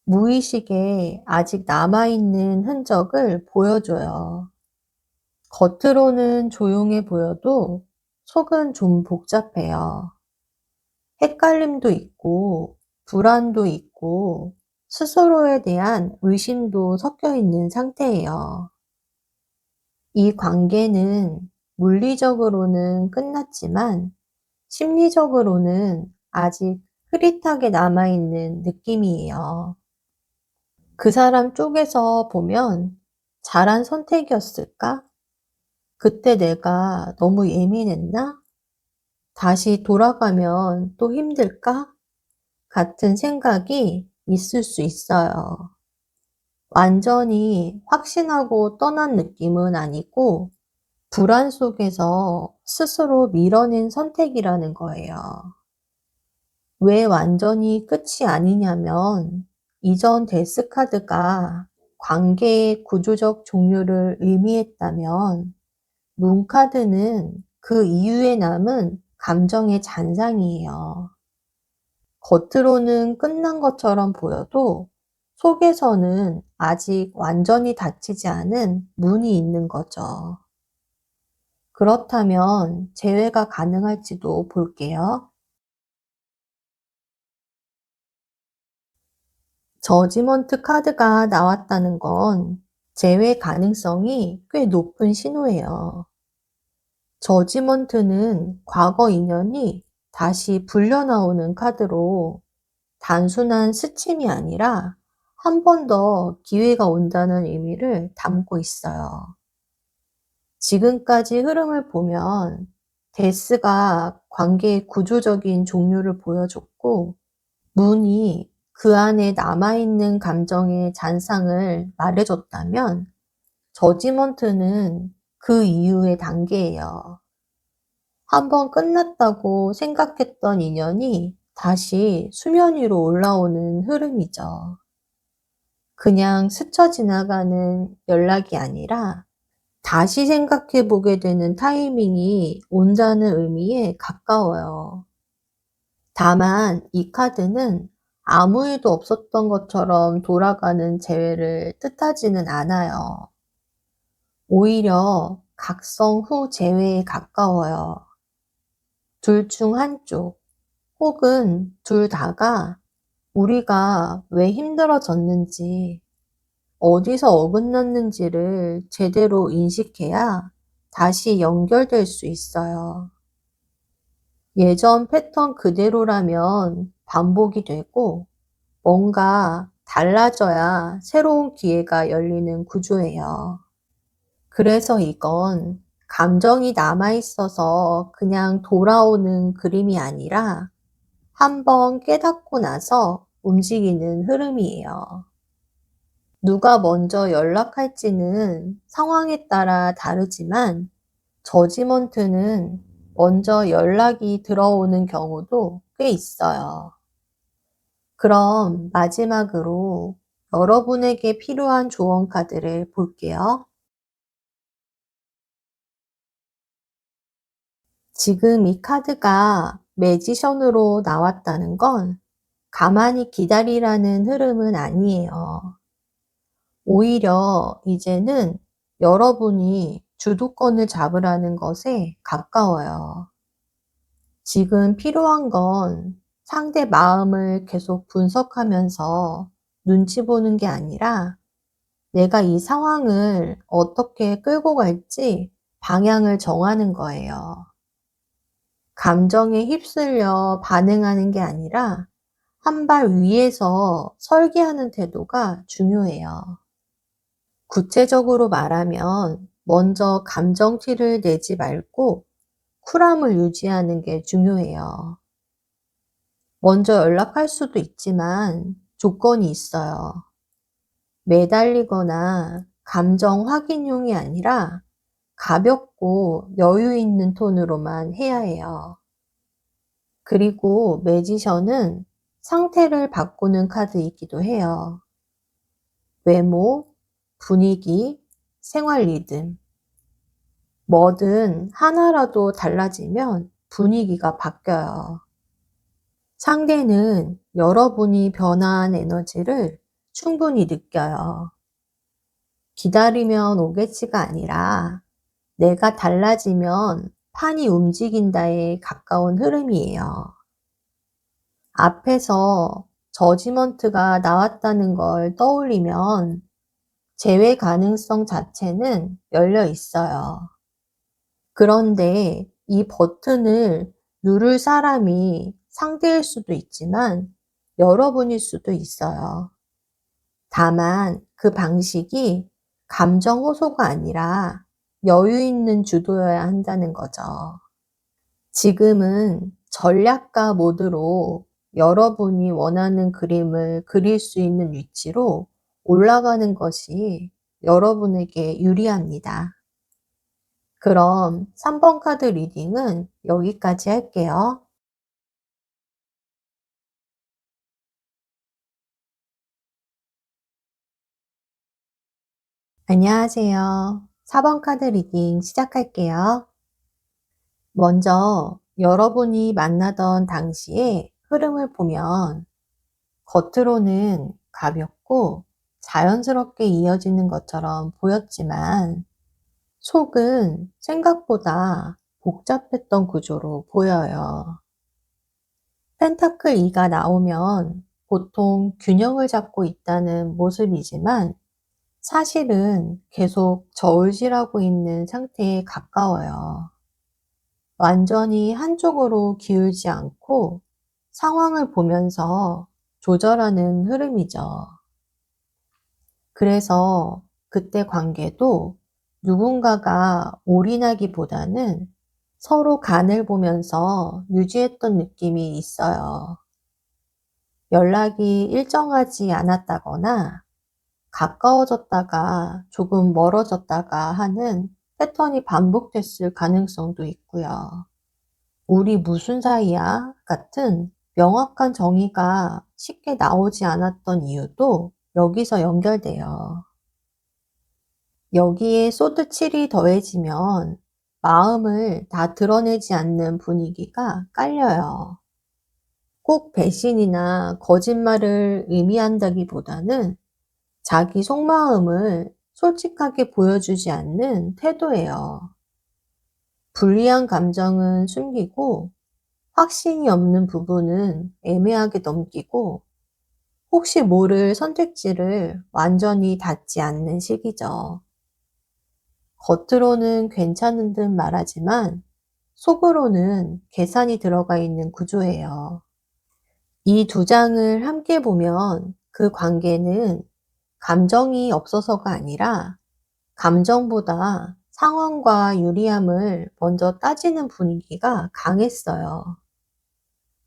무의식에 아직 남아있는 흔적을 보여줘요. 겉으로는 조용해 보여도 속은 좀 복잡해요. 헷갈림도 있고, 불안도 있고, 스스로에 대한 의심도 섞여 있는 상태예요. 이 관계는 물리적으로는 끝났지만, 심리적으로는 아직 흐릿하게 남아있는 느낌이에요. 그 사람 쪽에서 보면 잘한 선택이었을까? 그때 내가 너무 예민했나? 다시 돌아가면 또 힘들까? 같은 생각이 있을 수 있어요. 완전히 확신하고 떠난 느낌은 아니고 불안 속에서 스스로 밀어낸 선택이라는 거예요. 왜 완전히 끝이 아니냐면 이전 데스카드가 관계의 구조적 종료를 의미했다면 문카드는 그 이후에 남은 감정의 잔상이에요. 겉으로는 끝난 것처럼 보여도 속에서는 아직 완전히 닫히지 않은 문이 있는 거죠. 그렇다면 재회가 가능할지도 볼게요. 저지먼트 카드가 나왔다는 건 재회 가능성이 꽤 높은 신호예요. 저지먼트는 과거 인연이 다시 불려 나오는 카드로 단순한 스침이 아니라 한 번 더 기회가 온다는 의미를 담고 있어요. 지금까지 흐름을 보면 데스가 관계의 구조적인 종류를 보여줬고 문이 그 안에 남아있는 감정의 잔상을 말해줬다면 저지먼트는 그 이후의 단계예요. 한번 끝났다고 생각했던 인연이 다시 수면 위로 올라오는 흐름이죠. 그냥 스쳐 지나가는 연락이 아니라 다시 생각해 보게 되는 타이밍이 온다는 의미에 가까워요. 다만 이 카드는 아무 일도 없었던 것처럼 돌아가는 재회를 뜻하지는 않아요. 오히려 각성 후 재회에 가까워요. 둘 중 한쪽 혹은 둘 다가 우리가 왜 힘들어졌는지, 어디서 어긋났는지를 제대로 인식해야 다시 연결될 수 있어요. 예전 패턴 그대로라면 반복이 되고 뭔가 달라져야 새로운 기회가 열리는 구조예요. 그래서 이건 감정이 남아있어서 그냥 돌아오는 그림이 아니라 한번 깨닫고 나서 움직이는 흐름이에요. 누가 먼저 연락할지는 상황에 따라 다르지만 저지먼트는 먼저 연락이 들어오는 경우도 꽤 있어요. 그럼 마지막으로 여러분에게 필요한 조언 카드를 볼게요. 지금 이 카드가 매지션으로 나왔다는 건 가만히 기다리라는 흐름은 아니에요. 오히려 이제는 여러분이 주도권을 잡으라는 것에 가까워요. 지금 필요한 건 상대 마음을 계속 분석하면서 눈치 보는 게 아니라 내가 이 상황을 어떻게 끌고 갈지 방향을 정하는 거예요. 감정에 휩쓸려 반응하는 게 아니라 한 발 위에서 설계하는 태도가 중요해요. 구체적으로 말하면 먼저 감정 티를 내지 말고 쿨함을 유지하는 게 중요해요. 먼저 연락할 수도 있지만 조건이 있어요. 매달리거나 감정 확인용이 아니라 가볍고 여유 있는 톤으로만 해야 해요. 그리고 매지션은 상태를 바꾸는 카드이기도 해요. 외모, 분위기, 생활 리듬. 뭐든 하나라도 달라지면 분위기가 바뀌어요. 상대는 여러분이 변화한 에너지를 충분히 느껴요. 기다리면 오겠지가 아니라 내가 달라지면 판이 움직인다에 가까운 흐름이에요. 앞에서 저지먼트가 나왔다는 걸 떠올리면 재회 가능성 자체는 열려 있어요. 그런데 이 버튼을 누를 사람이 상대일 수도 있지만 여러분일 수도 있어요. 다만 그 방식이 감정 호소가 아니라 여유 있는 주도여야 한다는 거죠. 지금은 전략가 모드로 여러분이 원하는 그림을 그릴 수 있는 위치로 올라가는 것이 여러분에게 유리합니다. 그럼 3번 카드 리딩은 여기까지 할게요. 안녕하세요. 4번 카드 리딩 시작할게요. 먼저 여러분이 만나던 당시의 흐름을 보면 겉으로는 가볍고 자연스럽게 이어지는 것처럼 보였지만 속은 생각보다 복잡했던 구조로 보여요. 펜타클 2가 나오면 보통 균형을 잡고 있다는 모습이지만 사실은 계속 저울질하고 있는 상태에 가까워요. 완전히 한쪽으로 기울지 않고 상황을 보면서 조절하는 흐름이죠. 그래서 그때 관계도 누군가가 올인하기보다는 서로 간을 보면서 유지했던 느낌이 있어요. 연락이 일정하지 않았다거나 가까워졌다가 조금 멀어졌다가 하는 패턴이 반복됐을 가능성도 있고요. "우리 무슨 사이야?" 같은 명확한 정의가 쉽게 나오지 않았던 이유도 여기서 연결돼요. 여기에 소드 7이 더해지면 마음을 다 드러내지 않는 분위기가 깔려요. 꼭 배신이나 거짓말을 의미한다기보다는 자기 속마음을 솔직하게 보여주지 않는 태도예요. 불리한 감정은 숨기고 확신이 없는 부분은 애매하게 넘기고 혹시 모를 선택지를 완전히 닫지 않는 시기죠. 겉으로는 괜찮은 듯 말하지만 속으로는 계산이 들어가 있는 구조예요. 이 두 장을 함께 보면 그 관계는 감정이 없어서가 아니라 감정보다 상황과 유리함을 먼저 따지는 분위기가 강했어요.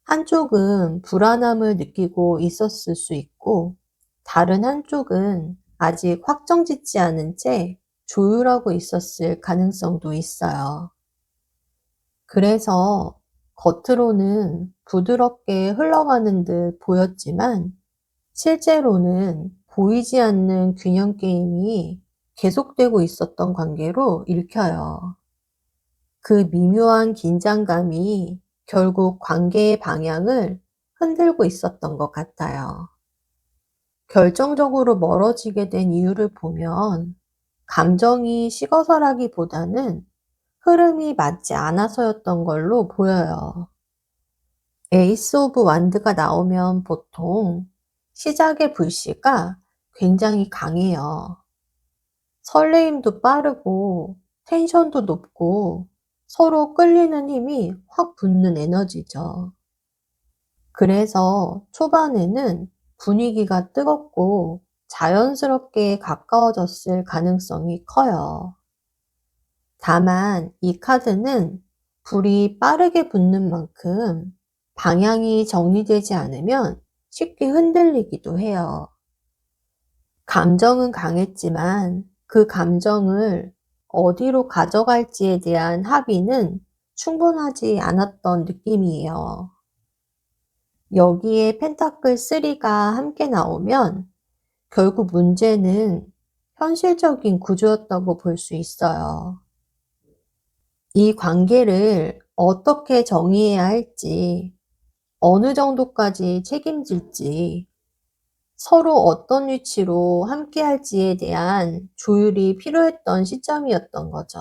한쪽은 불안함을 느끼고 있었을 수 있고, 다른 한쪽은 아직 확정짓지 않은 채 조율하고 있었을 가능성도 있어요. 그래서 겉으로는 부드럽게 흘러가는 듯 보였지만, 실제로는 보이지 않는 균형 게임이 계속되고 있었던 관계로 읽혀요. 그 미묘한 긴장감이 결국 관계의 방향을 흔들고 있었던 것 같아요. 결정적으로 멀어지게 된 이유를 보면 감정이 식어서라기보다는 흐름이 맞지 않아서였던 걸로 보여요. 에이스 오브 완드가 나오면 보통 시작의 불씨가 굉장히 강해요. 설레임도 빠르고 텐션도 높고 서로 끌리는 힘이 확 붙는 에너지죠. 그래서 초반에는 분위기가 뜨겁고 자연스럽게 가까워졌을 가능성이 커요. 다만 이 카드는 불이 빠르게 붙는 만큼 방향이 정리되지 않으면 쉽게 흔들리기도 해요. 감정은 강했지만 그 감정을 어디로 가져갈지에 대한 합의는 충분하지 않았던 느낌이에요. 여기에 펜타클 3가 함께 나오면 결국 문제는 현실적인 구조였다고 볼 수 있어요. 이 관계를 어떻게 정의해야 할지, 어느 정도까지 책임질지, 서로 어떤 위치로 함께 할지에 대한 조율이 필요했던 시점이었던 거죠.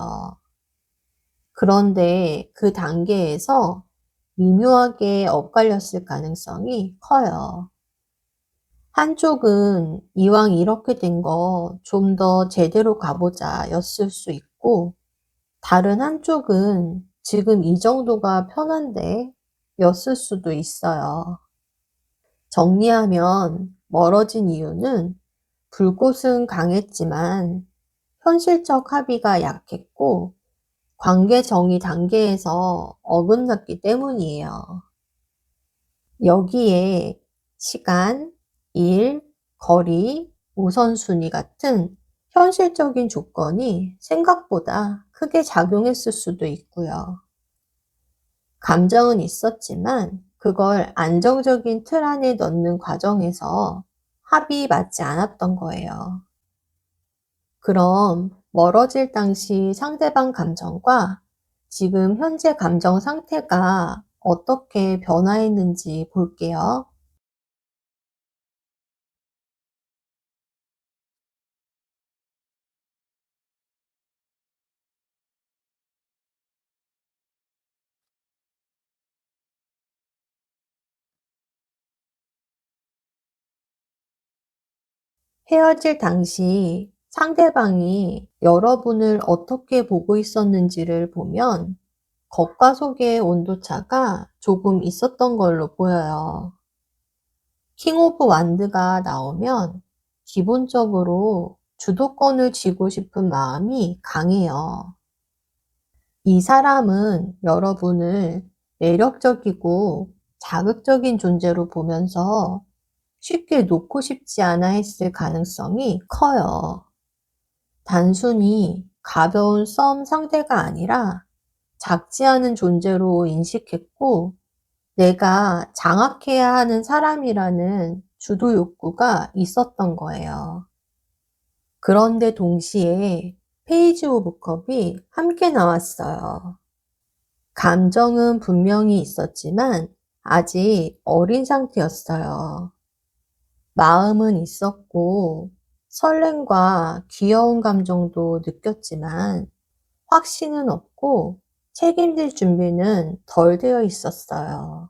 그런데 그 단계에서 미묘하게 엇갈렸을 가능성이 커요. 한쪽은 이왕 이렇게 된 거 좀 더 제대로 가보자 였을 수 있고, 다른 한쪽은 지금 이 정도가 편한데 였을 수도 있어요. 정리하면 멀어진 이유는 불꽃은 강했지만 현실적 합의가 약했고 관계 정의 단계에서 어긋났기 때문이에요. 여기에 시간, 일, 거리, 우선순위 같은 현실적인 조건이 생각보다 크게 작용했을 수도 있고요. 감정은 있었지만 그걸 안정적인 틀 안에 넣는 과정에서 합이 맞지 않았던 거예요. 그럼 멀어질 당시 상대방 감정과 지금 현재 감정 상태가 어떻게 변화했는지 볼게요. 헤어질 당시 상대방이 여러분을 어떻게 보고 있었는지를 보면 겉과 속의 온도차가 조금 있었던 걸로 보여요. 킹 오브 완드가 나오면 기본적으로 주도권을 쥐고 싶은 마음이 강해요. 이 사람은 여러분을 매력적이고 자극적인 존재로 보면서 쉽게 놓고 싶지 않아 했을 가능성이 커요. 단순히 가벼운 썸 상대가 아니라 작지 않은 존재로 인식했고, 내가 장악해야 하는 사람이라는 주도 욕구가 있었던 거예요. 그런데 동시에 페이지 오브 컵이 함께 나왔어요. 감정은 분명히 있었지만 아직 어린 상태였어요. 마음은 있었고 설렘과 귀여운 감정도 느꼈지만 확신은 없고 책임질 준비는 덜 되어 있었어요.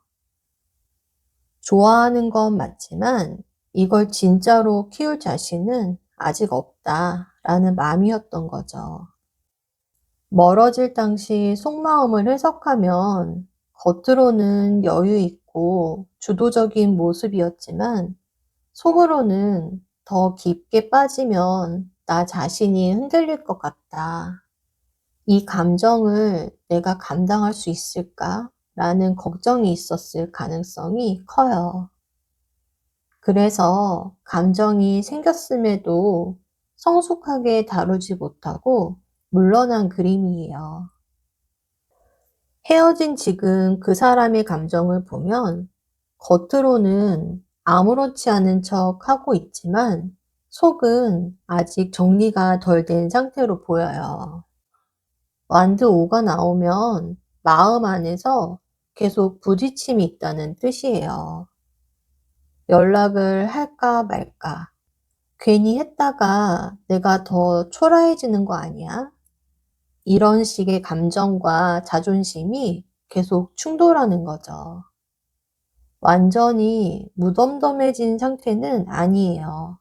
좋아하는 건 맞지만 이걸 진짜로 키울 자신은 아직 없다라는 마음이었던 거죠. 멀어질 당시 속마음을 해석하면 겉으로는 여유 있고 주도적인 모습이었지만 속으로는 더 깊게 빠지면 나 자신이 흔들릴 것 같다. 이 감정을 내가 감당할 수 있을까? 라는 걱정이 있었을 가능성이 커요. 그래서 감정이 생겼음에도 성숙하게 다루지 못하고 물러난 그림이에요. 헤어진 지금 그 사람의 감정을 보면 겉으로는 아무렇지 않은 척 하고 있지만 속은 아직 정리가 덜 된 상태로 보여요. 완드 5가 나오면 마음 안에서 계속 부딪힘이 있다는 뜻이에요. 연락을 할까 말까. 괜히 했다가 내가 더 초라해지는 거 아니야? 이런 식의 감정과 자존심이 계속 충돌하는 거죠. 완전히 무덤덤해진 상태는 아니에요.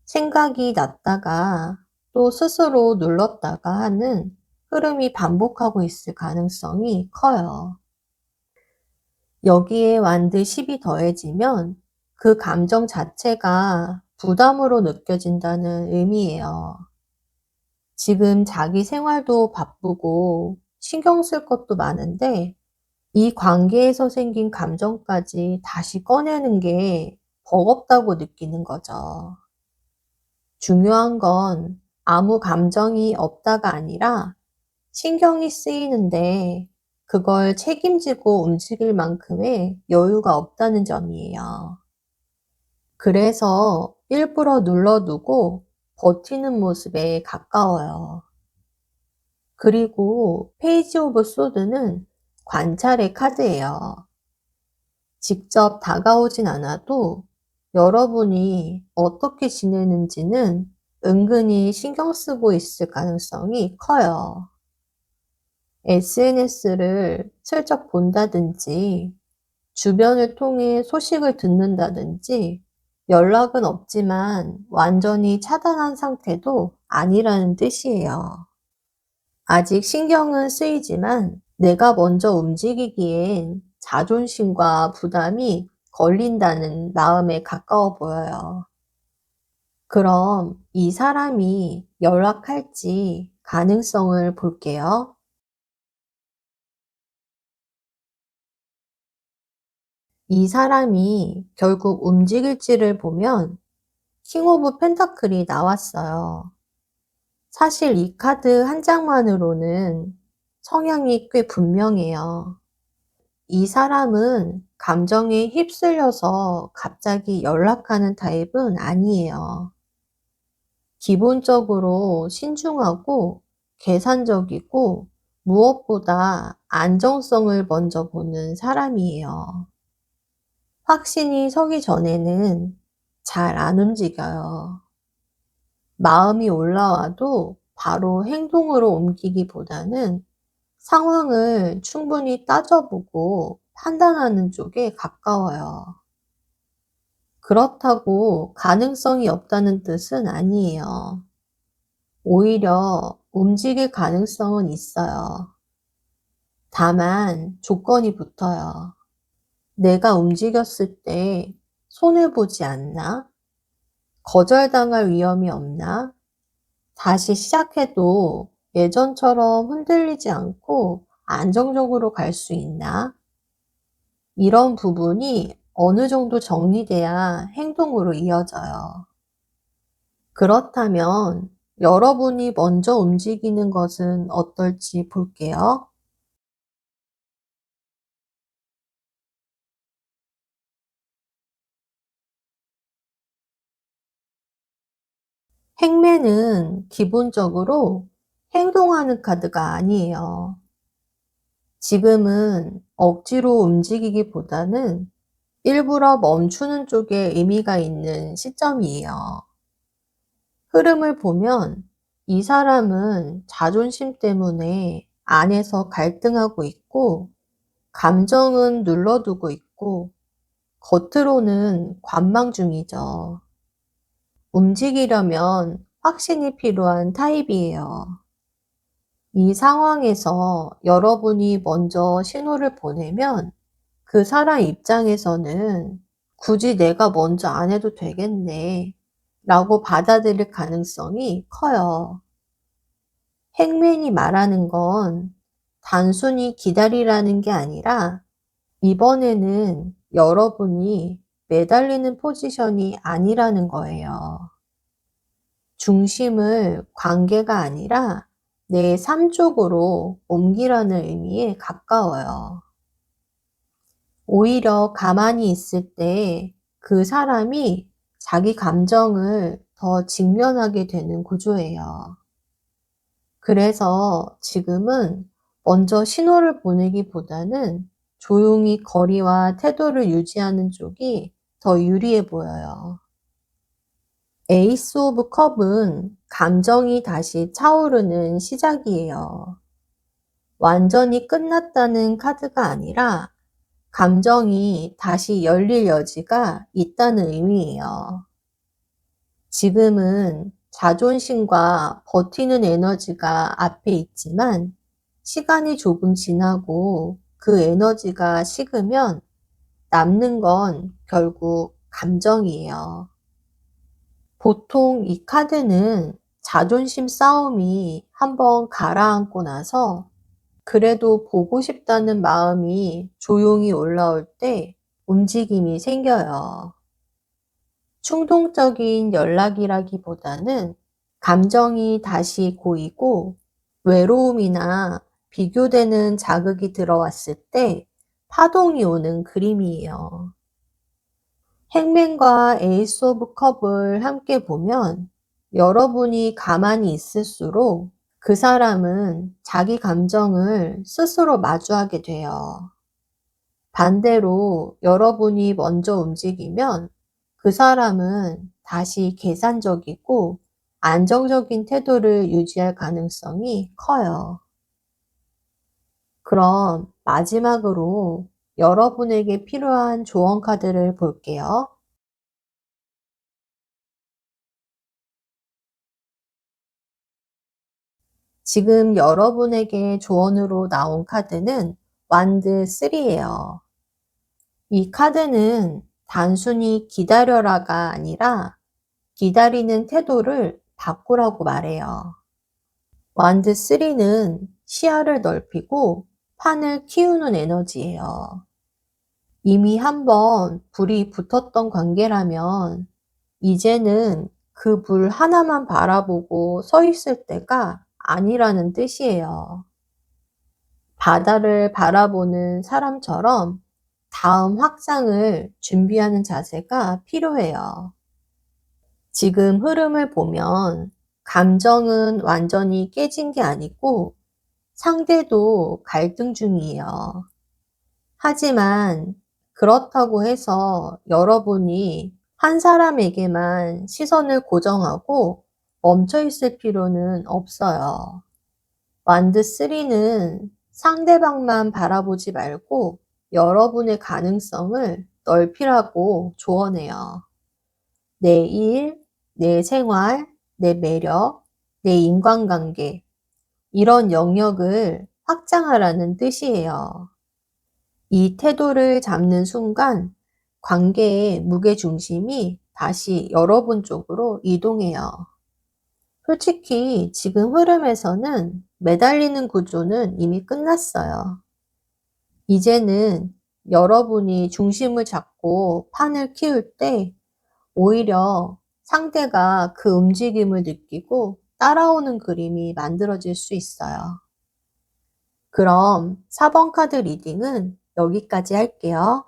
생각이 났다가 또 스스로 눌렀다가 하는 흐름이 반복하고 있을 가능성이 커요. 여기에 완드 10이 더해지면 그 감정 자체가 부담으로 느껴진다는 의미예요. 지금 자기 생활도 바쁘고 신경 쓸 것도 많은데 이 관계에서 생긴 감정까지 다시 꺼내는 게 버겁다고 느끼는 거죠. 중요한 건 아무 감정이 없다가 아니라 신경이 쓰이는데 그걸 책임지고 움직일 만큼의 여유가 없다는 점이에요. 그래서 일부러 눌러두고 버티는 모습에 가까워요. 그리고 페이지 오브 소드는 관찰의 카드예요. 직접 다가오진 않아도 여러분이 어떻게 지내는지는 은근히 신경 쓰고 있을 가능성이 커요. SNS를 슬쩍 본다든지, 주변을 통해 소식을 듣는다든지, 연락은 없지만 완전히 차단한 상태도 아니라는 뜻이에요. 아직 신경은 쓰이지만 내가 먼저 움직이기엔 자존심과 부담이 걸린다는 마음에 가까워 보여요. 그럼 이 사람이 연락할지 가능성을 볼게요. 이 사람이 결국 움직일지를 보면 킹 오브 펜타클이 나왔어요. 사실 이 카드 한 장만으로는 성향이 꽤 분명해요. 이 사람은 감정에 휩쓸려서 갑자기 연락하는 타입은 아니에요. 기본적으로 신중하고 계산적이고 무엇보다 안정성을 먼저 보는 사람이에요. 확신이 서기 전에는 잘 안 움직여요. 마음이 올라와도 바로 행동으로 옮기기보다는 상황을 충분히 따져보고 판단하는 쪽에 가까워요. 그렇다고 가능성이 없다는 뜻은 아니에요. 오히려 움직일 가능성은 있어요. 다만 조건이 붙어요. 내가 움직였을 때 손해보지 않나? 거절당할 위험이 없나? 다시 시작해도 예전처럼 흔들리지 않고 안정적으로 갈 수 있나? 이런 부분이 어느 정도 정리돼야 행동으로 이어져요. 그렇다면 여러분이 먼저 움직이는 것은 어떨지 볼게요. 행맨은 기본적으로 행동하는 카드가 아니에요. 지금은 억지로 움직이기보다는 일부러 멈추는 쪽에 의미가 있는 시점이에요. 흐름을 보면 이 사람은 자존심 때문에 안에서 갈등하고 있고, 감정은 눌러두고 있고, 겉으로는 관망 중이죠. 움직이려면 확신이 필요한 타입이에요. 이 상황에서 여러분이 먼저 신호를 보내면 그 사람 입장에서는 굳이 내가 먼저 안 해도 되겠네 라고 받아들일 가능성이 커요. 행맨이 말하는 건 단순히 기다리라는 게 아니라 이번에는 여러분이 매달리는 포지션이 아니라는 거예요. 중심을 관계가 아니라 내 삶 쪽으로 옮기라는 의미에 가까워요. 오히려 가만히 있을 때 그 사람이 자기 감정을 더 직면하게 되는 구조예요. 그래서 지금은 먼저 신호를 보내기보다는 조용히 거리와 태도를 유지하는 쪽이 더 유리해 보여요. 에이스 오브 컵은 감정이 다시 차오르는 시작이에요. 완전히 끝났다는 카드가 아니라 감정이 다시 열릴 여지가 있다는 의미예요. 지금은 자존심과 버티는 에너지가 앞에 있지만 시간이 조금 지나고 그 에너지가 식으면 남는 건 결국 감정이에요. 보통 이 카드는 자존심 싸움이 한번 가라앉고 나서 그래도 보고 싶다는 마음이 조용히 올라올 때 움직임이 생겨요. 충동적인 연락이라기보다는 감정이 다시 고이고 외로움이나 비교되는 자극이 들어왔을 때 파동이 오는 그림이에요. 행맨과 에이스 오브 컵을 함께 보면 여러분이 가만히 있을수록 그 사람은 자기 감정을 스스로 마주하게 돼요. 반대로 여러분이 먼저 움직이면 그 사람은 다시 계산적이고 안정적인 태도를 유지할 가능성이 커요. 그럼 마지막으로 여러분에게 필요한 조언 카드를 볼게요. 지금 여러분에게 조언으로 나온 카드는 완드 3예요. 이 카드는 단순히 기다려라가 아니라 기다리는 태도를 바꾸라고 말해요. 완드 3는 시야를 넓히고 판을 키우는 에너지예요. 이미 한번 불이 붙었던 관계라면 이제는 그 불 하나만 바라보고 서 있을 때가 아니라는 뜻이에요. 바다를 바라보는 사람처럼 다음 확장을 준비하는 자세가 필요해요. 지금 흐름을 보면 감정은 완전히 깨진 게 아니고 상대도 갈등 중이에요. 하지만 그렇다고 해서 여러분이 한 사람에게만 시선을 고정하고 멈춰 있을 필요는 없어요. 완드 3는 상대방만 바라보지 말고 여러분의 가능성을 넓히라고 조언해요. 내 일, 내 생활, 내 매력, 내 인간관계, 이런 영역을 확장하라는 뜻이에요. 이 태도를 잡는 순간 관계의 무게중심이 다시 여러분 쪽으로 이동해요. 솔직히 지금 흐름에서는 매달리는 구조는 이미 끝났어요. 이제는 여러분이 중심을 잡고 판을 키울 때 오히려 상대가 그 움직임을 느끼고 따라오는 그림이 만들어질 수 있어요. 그럼 4번 카드 리딩은 여기까지 할게요.